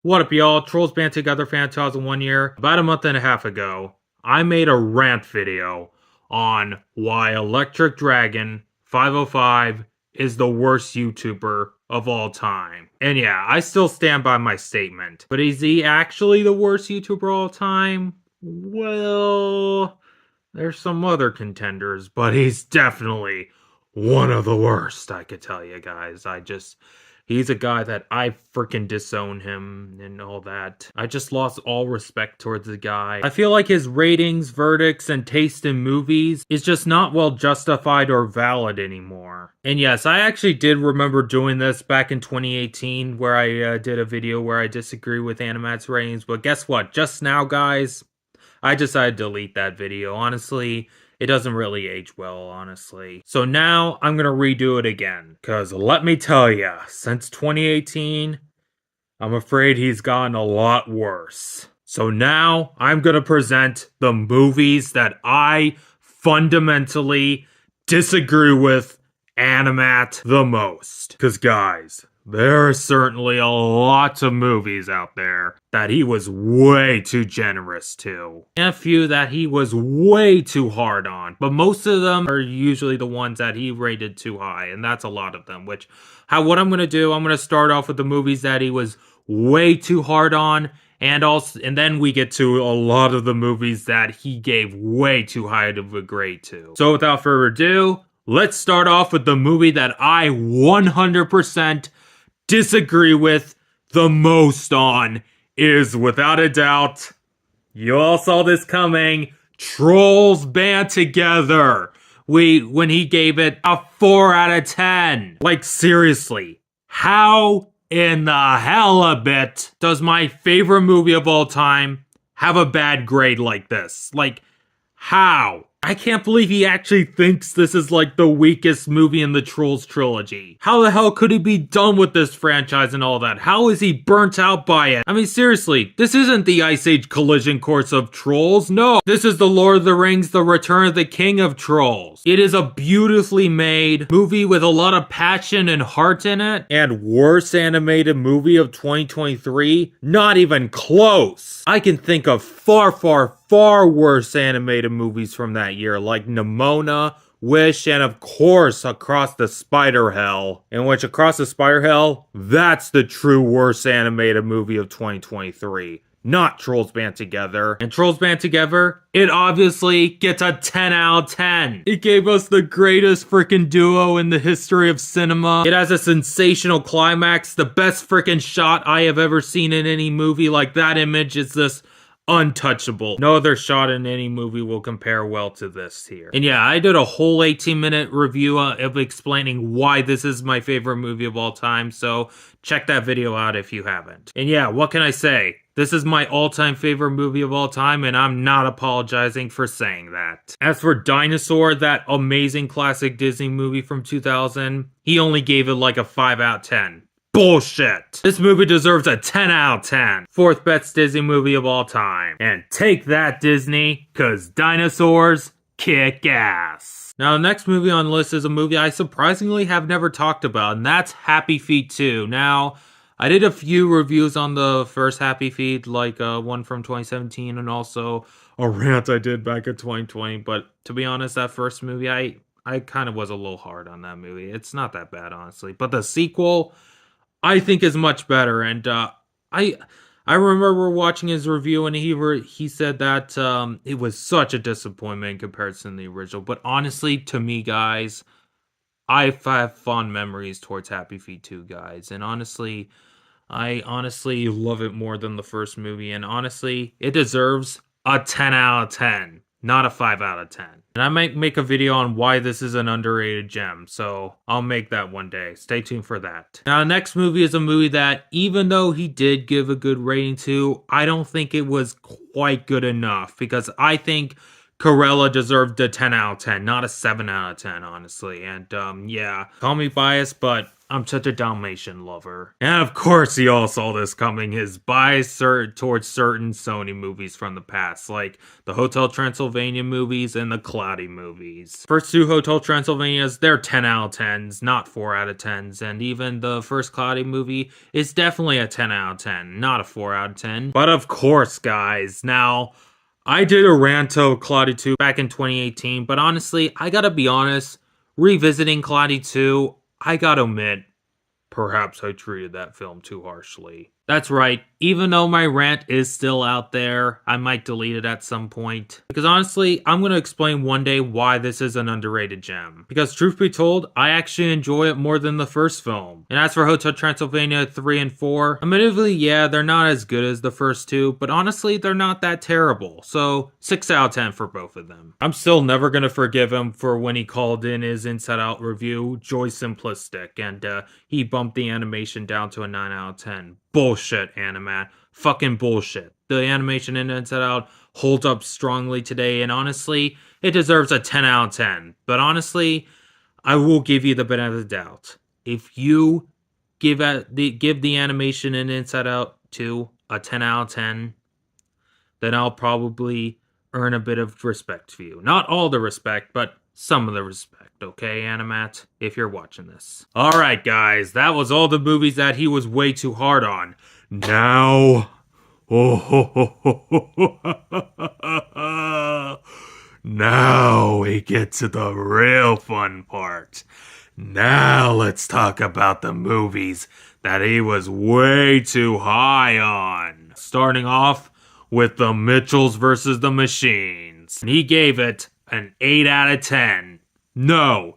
What up, y'all? Trolls Band Together Fan 2001 year. About a month and a half ago, I made a rant video on why Electricdragon505 is the worst YouTuber of all time. And yeah, I still stand by my statement. But is he actually the worst YouTuber of all time? Well, there's some other contenders, but he's definitely one of the worst, I could tell you guys. He's a guy that I freaking disown him and all that. I just lost all respect towards the guy. I feel like his ratings, verdicts, and taste in movies is just not well justified or valid anymore. And yes, I actually did remember doing this back in 2018 where I did a video where I disagree with Animat's ratings, but guess what? Just now, guys, I decided to delete that video. Honestly, it doesn't really age well, honestly. So now I'm gonna redo it again. Cause let me tell ya, since 2018, I'm afraid he's gotten a lot worse. So now I'm gonna present the movies that I fundamentally disagree with Animat the most. Cause guys, there are certainly a lot of movies out there that he was way too generous to. And a few that he was way too hard on. But most of them are usually the ones that he rated too high. And that's a lot of them. What I'm going to do, I'm going to start off with the movies that he was way too hard on. And then we get to a lot of the movies that he gave way too high of a grade to. So without further ado, let's start off with the movie that I 100% disagree with the most on is, without a doubt, you all saw this coming, Trolls Band Together. When he gave it a 4 out of 10. Like, seriously, how in the hell a bit does my favorite movie of all time have a bad grade like this? Like, how? I can't believe he actually thinks this is like the weakest movie in the Trolls trilogy. How the hell could he be done with this franchise and all that? How is he burnt out by it? I mean, seriously, this isn't the Ice Age collision course of Trolls. No, this is the Lord of the Rings, The Return of the King of Trolls. It is a beautifully made movie with a lot of passion and heart in it. And worst animated movie of 2023? Not even close. I can think of far worse animated movies from that year, like Nimona, Wish, and of course, Across the Spider Hell. In which Across the Spider Hell, that's the true worst animated movie of 2023. Not Trolls Band Together. And Trolls Band Together, it obviously gets a 10 out of 10. It gave us the greatest freaking duo in the history of cinema. It has a sensational climax, the best freaking shot I have ever seen in any movie. Like, that image is just untouchable. No other shot in any movie will compare well to this here. And yeah, I did a whole 18-minute review of explaining why this is my favorite movie of all time, so check that video out if you haven't. And yeah, what can I say? This is my all-time favorite movie of all time, and I'm not apologizing for saying that. As for Dinosaur, that amazing classic Disney movie from 2000, he only gave it like a 5 out of 10. Bullshit. This movie deserves a 10 out of 10. Fourth best Disney movie of all time. And take that, Disney, cause dinosaurs kick ass. Now, the next movie on the list is a movie I surprisingly have never talked about, and that's Happy Feet 2. Now, I did a few reviews on the first Happy Feet, like one from 2017 and also a rant I did back in 2020, but to be honest, that first movie, I kind of was a little hard on that movie. It's not that bad, honestly. But the sequel, I think, is much better, and I remember watching his review, and he said that it was such a disappointment in comparison to the original. But honestly, to me, guys, I have fond memories towards Happy Feet 2, guys, and honestly, I honestly love it more than the first movie, and honestly, it deserves a 10 out of 10, not a 5 out of 10. And I might make a video on why this is an underrated gem, so I'll make that one day. Stay tuned for that. Now, the next movie is a movie that, even though he did give a good rating to, I don't think it was quite good enough, because I think Cruella deserved a 10 out of 10, not a 7 out of 10, honestly. And yeah, call me biased, but I'm such a Dalmatian lover. And of course he all saw this coming, his bias towards certain Sony movies from the past, like the Hotel Transylvania movies and the Cloudy movies. First two Hotel Transylvanias, they're 10 out of 10s, not 4 out of 10s, and even the first Cloudy movie is definitely a 10 out of 10, not a 4 out of 10. But of course, guys, now, I did a rant of Cloudy 2 back in 2018, but honestly, I gotta be honest, revisiting Cloudy 2, I gotta admit, perhaps I treated that film too harshly. That's right, even though my rant is still out there, I might delete it at some point. Because honestly, I'm going to explain one day why this is an underrated gem. Because truth be told, I actually enjoy it more than the first film. And as for Hotel Transylvania 3 and 4, admittedly, yeah, they're not as good as the first two, but honestly, they're not that terrible. So, 6 out of 10 for both of them. I'm still never going to forgive him for when he called in his Inside Out review, Joy Simplistic, and he bumped the animation down to a 9 out of 10. Bullshit, Animat. Fucking bullshit. The animation in Inside Out holds up strongly today, and honestly, it deserves a 10 out of 10. But honestly, I will give you the benefit of the doubt. If you give the animation in Inside Out 2 a 10 out of 10, then I'll probably earn a bit of respect for you. Not all the respect, but some of the respect, okay, Animat? If you're watching this. Alright, guys, that was all the movies that he was way too hard on. Now... now we get to the real fun part. Now let's talk about the movies that he was way too high on. Starting off with The Mitchells vs. the Machines. And he gave it an 8 out of 10. No.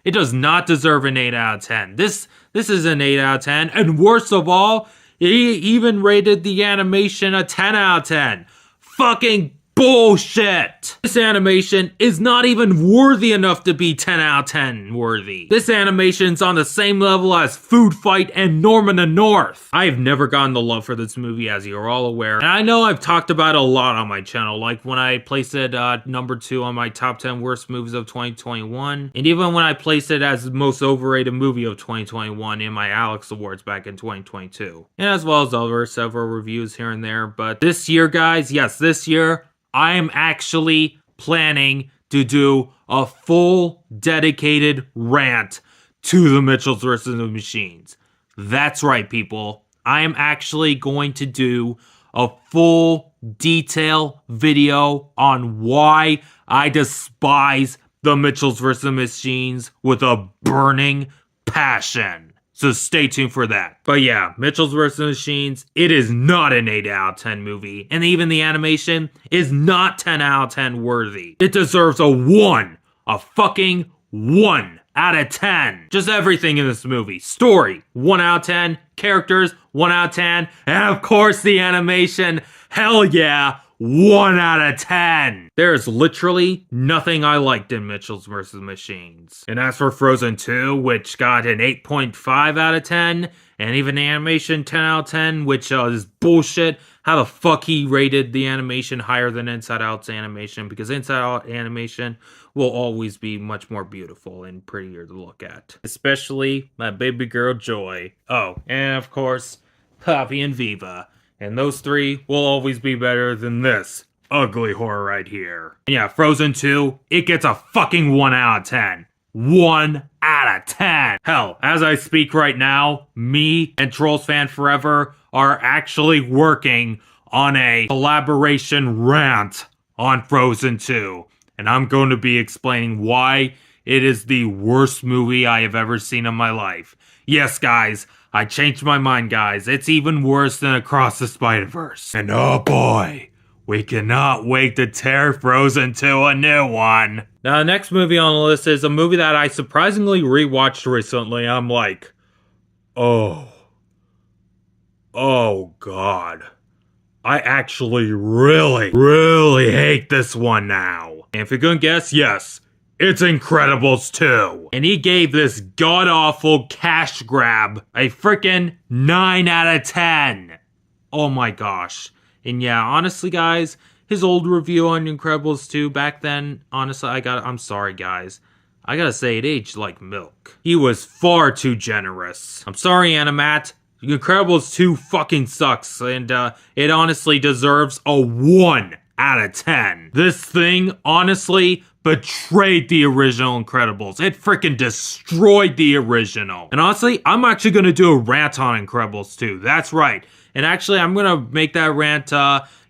It does not deserve an 8 out of 10. This is an 8 out of 10. And worst of all, he even rated the animation a 10 out of 10. Fucking bullshit! This animation is not even worthy enough to be 10 out of 10 worthy. This animation's on the same level as Food Fight and Norman the North. I have never gotten the love for this movie, as you're all aware. And I know I've talked about it a lot on my channel, like when I placed it number 2 on my top 10 worst movies of 2021. And even when I placed it as the most overrated movie of 2021 in my Alex Awards back in 2022. And as well as other several reviews here and there. But this year, guys, yes, this year, I am actually planning to do a full dedicated rant to The Mitchells vs. the Machines. That's right, people. I am actually going to do a full detail video on why I despise The Mitchells vs. the Machines with a burning passion. So stay tuned for that. But yeah, Mitchells vs. Machines, it is not an 8 out of 10 movie. And even the animation is not 10 out of 10 worthy. It deserves a 1. A fucking 1 out of 10. Just everything in this movie. Story, 1 out of 10. Characters, 1 out of 10. And of course the animation, hell yeah, 1 out of 10. There's literally nothing I liked in Mitchells vs. Machines. And as for Frozen 2, which got an 8.5 out of 10, and even animation 10 out of 10, which is bullshit. How the fuck he rated the animation higher than Inside Out's animation, because Inside Out animation will always be much more beautiful and prettier to look at. Especially my baby girl Joy. Oh, and of course, Poppy and Viva. And those three will always be better than this ugly horror right here. And yeah, Frozen 2, it gets a fucking 1 out of 10. 1 out of 10. Hell, as I speak right now, me and Trolls Fan Forever are actually working on a collaboration rant on Frozen 2. And I'm going to be explaining why it is the worst movie I have ever seen in my life. Yes, guys, I changed my mind, guys. It's even worse than Across the Spider-Verse. And oh boy, we cannot wait to tear Frozen 2 a new one. Now, the next movie on the list is a movie that I surprisingly rewatched recently. I'm like, oh god. I actually really hate this one now. And if you couldn't guess, yes, it's Incredibles 2. And he gave this god-awful cash grab a freaking 9 out of 10. Oh my gosh. And yeah, honestly, guys, his old review on Incredibles 2 back then, honestly, I'm sorry, guys. I gotta say, it aged like milk. He was far too generous. I'm sorry, Animat. Incredibles 2 fucking sucks, and it honestly deserves a 1 out of 10. This thing, honestly, betrayed the original Incredibles. It freaking destroyed the original. And honestly, I'm actually gonna do a rant on Incredibles 2. That's right. And actually, I'm gonna make that rant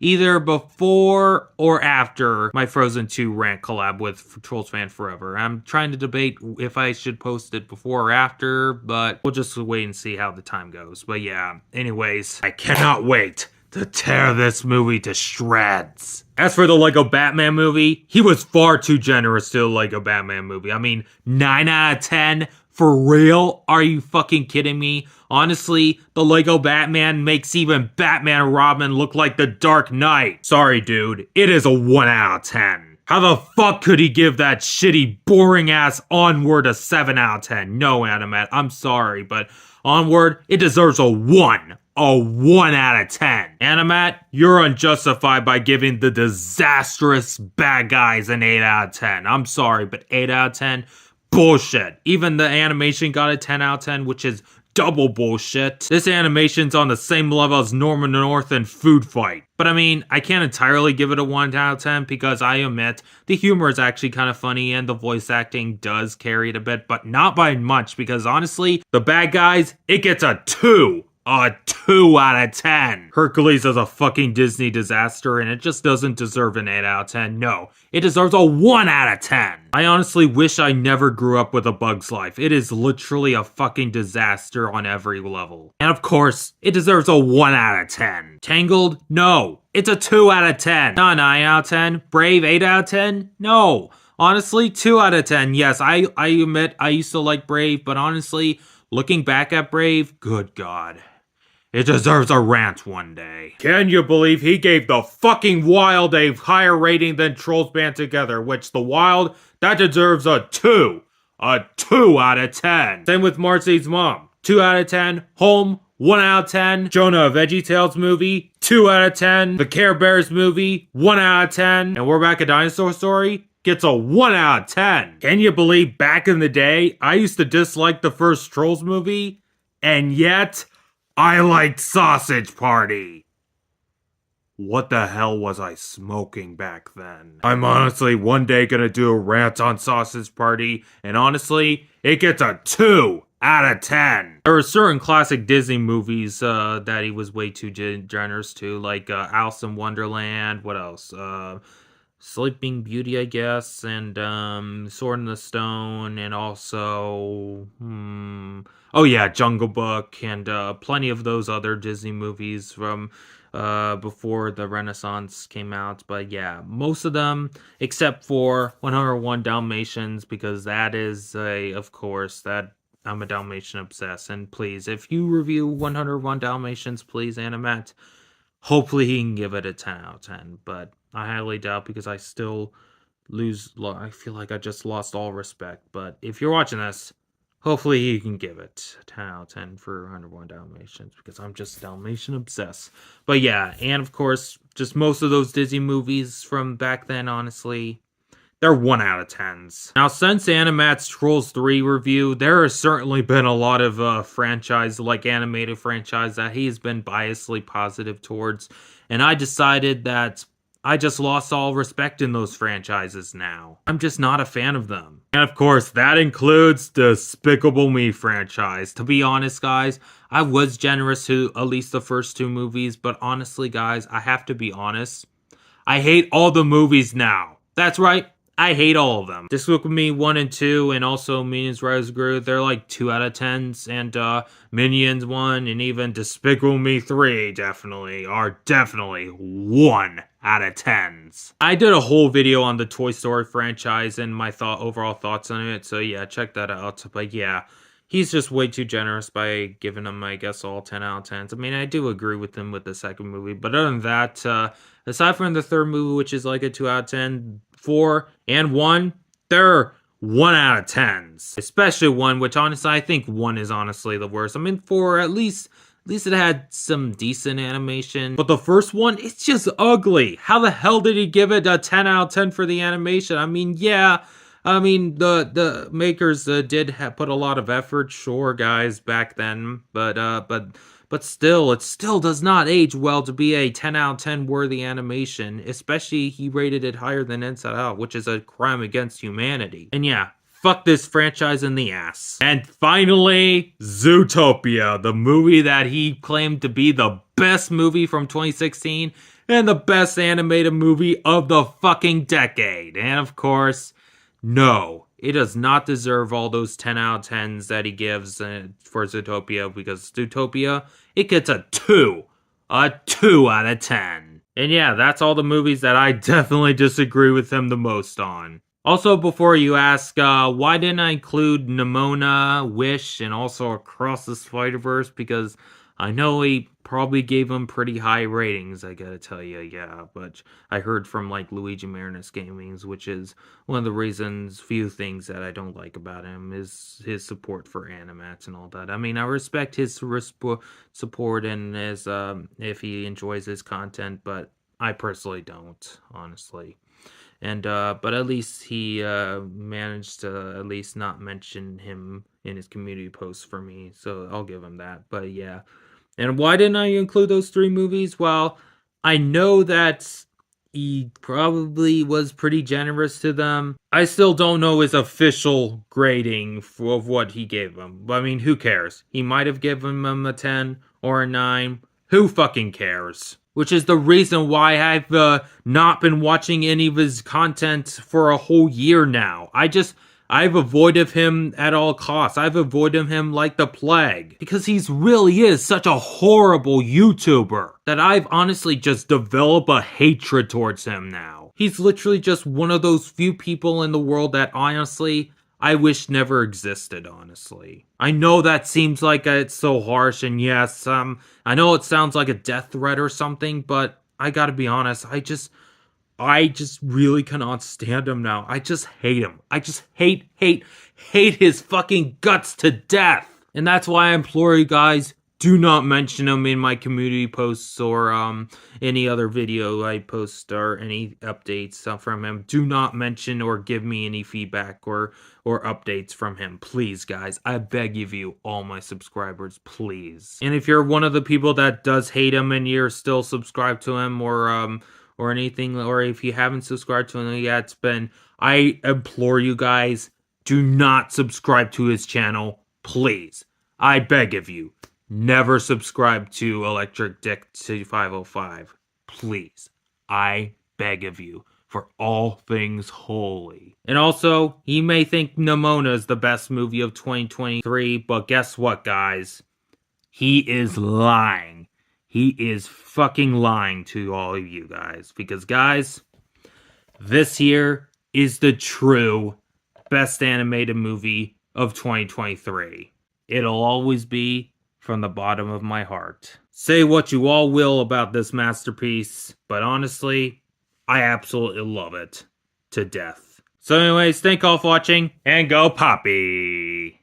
either before or after my Frozen 2 rant collab with Trolls Fan Forever. I'm trying to debate if I should post it before or after, but we'll just wait and see how the time goes. But yeah, anyways, I cannot wait to tear this movie to shreds. As for the Lego Batman movie, he was far too generous to the Lego Batman movie. I mean, 9 out of 10? For real? Are you fucking kidding me? Honestly, the Lego Batman makes even Batman and Robin look like the Dark Knight. Sorry, dude. It is a 1 out of 10. How the fuck could he give that shitty, boring-ass Onward a 7 out of 10? No, Animat, I'm sorry, but Onward, it deserves a 1. A 1 out of 10. Animat, you're unjustified by giving the disastrous bad guys an 8 out of 10. I'm sorry, but 8 out of 10? Bullshit. Even the animation got a 10 out of 10, which is double bullshit. This animation's on the same level as Norman North and Food Fight. But I mean, I can't entirely give it a 1 out of 10 because I admit the humor is actually kind of funny and the voice acting does carry it a bit, but not by much because honestly, the bad guys, it gets a 2. A 2 out of 10. Hercules is a fucking Disney disaster and it just doesn't deserve an 8 out of 10. No, it deserves a 1 out of 10. I honestly wish I never grew up with A Bug's Life. It is literally a fucking disaster on every level. And of course, it deserves a 1 out of 10. Tangled? No. It's a 2 out of 10. Not 9 out of 10. Brave? 8 out of 10? No. Honestly, 2 out of 10. Yes, I admit I used to like Brave, but honestly, looking back at Brave, good God. It deserves a rant one day. Can you believe he gave the fucking Wild a higher rating than Trolls Band Together, which the Wild, that deserves a 2. A 2 out of 10. Same with Marcy's Mom. 2 out of 10. Home, 1 out of 10. Jonah a VeggieTales movie, 2 out of 10. The Care Bears movie, 1 out of 10. And We're Back, a Dinosaur Story gets a 1 out of 10. Can you believe back in the day, I used to dislike the first Trolls movie, and yet I liked Sausage Party. What the hell was I smoking back then? I'm honestly one day gonna do a rant on Sausage Party, and honestly, it gets a 2 out of 10. There are certain classic Disney movies that he was way too generous to, like Alice in Wonderland, what else? Sleeping Beauty, I guess, and Sword in the Stone, and also, oh yeah, Jungle Book, and plenty of those other Disney movies from before the Renaissance came out. But yeah, most of them, except for 101 Dalmatians, because that is of course, that I'm a Dalmatian obsessed. And please, if you review 101 Dalmatians, please, Animat, hopefully he can give it a 10 out of 10, but I highly doubt because I still I feel like I just lost all respect. But if you're watching this, hopefully you can give it a 10 out of 10 for 101 Dalmatians because I'm just Dalmatian obsessed. But yeah, and of course, just most of those Disney movies from back then, honestly, they're 1 out of 10s. Now, since Animat's Trolls 3 review, there has certainly been a lot of animated franchise that he's been biasly positive towards. And I decided that I just lost all respect in those franchises now. I'm just not a fan of them. And of course, that includes the Despicable Me franchise. To be honest, guys, I was generous to at least the first 2 movies, but honestly, guys, I have to be honest. I hate all the movies now. That's right. I hate all of them. Despicable Me 1 and 2, and also Minions Rise of Gru, they're like 2 out of 10s, and Minions 1, and even Despicable Me 3 are definitely 1 out of 10s. I did a whole video on the Toy Story franchise and my overall thoughts on it, so yeah, check that out. But yeah, he's just way too generous by giving them, I guess, all 10 out of 10s. I mean, I do agree with him with the second movie, but other than that, aside from the third movie, which is like a 2 out of 10, 4 and 1, they're 1 out of 10s. Especially 1, which honestly, I think 1 is honestly the worst. I mean, 4, at least it had some decent animation. But the first one, it's just ugly. How the hell did he give it a 10 out of 10 for the animation? I mean, yeah, I mean, the makers did put a lot of effort, sure, guys, back then, but still, it still does not age well to be a 10 out of 10 worthy animation, especially he rated it higher than Inside Out, which is a crime against humanity. And yeah, fuck this franchise in the ass. And finally, Zootopia, the movie that he claimed to be the best movie from 2016 and the best animated movie of the fucking decade. And of course, no, it does not deserve all those 10 out of 10s that he gives for Zootopia, because Zootopia, it gets a 2. A 2 out of 10. And yeah, that's all the movies that I definitely disagree with him the most on. Also, before you ask, why didn't I include Nimona, Wish, and also Across the Spider-Verse? Because I know he probably gave him pretty high ratings, I gotta tell you, yeah. But I heard from, like, Luigi Marinus Gamings, which is one of the reasons, few things that I don't like about him, is his support for Animats and all that. I mean, I respect his support and his, if he enjoys his content, but I personally don't, honestly. And but at least he managed to at least not mention him in his community posts for me, so I'll give him that. But yeah. And why didn't I include those 3 movies? Well, I know that he probably was pretty generous to them. I still don't know his official grading of what he gave them. I mean, who cares? He might have given them a 10 or a 9. Who fucking cares? Which is the reason why I've not been watching any of his content for a whole year now. I've avoided him at all costs. I've avoided him like the plague. Because he's really is such a horrible YouTuber that I've honestly just developed a hatred towards him now. He's literally just one of those few people in the world that honestly, I wish never existed, honestly. I know that seems like it's so harsh, and yes, I know it sounds like a death threat or something, but I gotta be honest, I just really cannot stand him now. I just hate him. I just hate his fucking guts to death. And that's why I implore you guys, do not mention him in my community posts or any other video I post or any updates from him. Do not mention or give me any feedback or updates from him. Please, guys. I beg of you, all my subscribers, please. And if you're one of the people that does hate him and you're still subscribed to him or anything, or if you haven't subscribed to him yet, I implore you guys, do not subscribe to his channel, please. I beg of you. Never subscribe to Electricdragon505. Please. I beg of you. For all things holy. And also, he may think Nimona is the best movie of 2023, but guess what, guys? He is lying. He is fucking lying to all of you guys. Because, guys, this here is the true best animated movie of 2023. It'll always be from the bottom of my heart. Say what you all will about this masterpiece, but honestly, I absolutely love it to death. So anyways, thank you all for watching, and go Poppy!